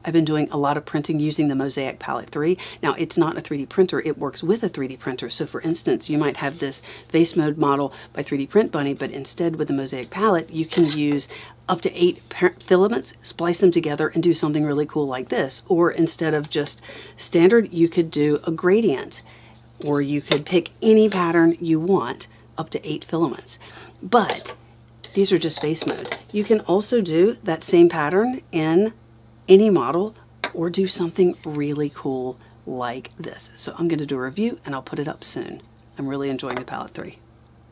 I've been doing a lot of printing using the Mosaic Palette 3. Now, it's not a 3D printer, it works with a 3D printer. So for instance, you might have this vase mode model by 3D Print Bunny, but instead with the Mosaic Palette, you can use up to 8 filaments, splice them together, and do something really cool like this. Or instead of just standard, you could do a gradient, or you could pick any pattern you want, up to 8 filaments. But these are just vase mode. You can also do that same pattern in any model, or do something really cool like this. So I'm going to do a review and I'll put it up soon. I'm really enjoying the Palette 3.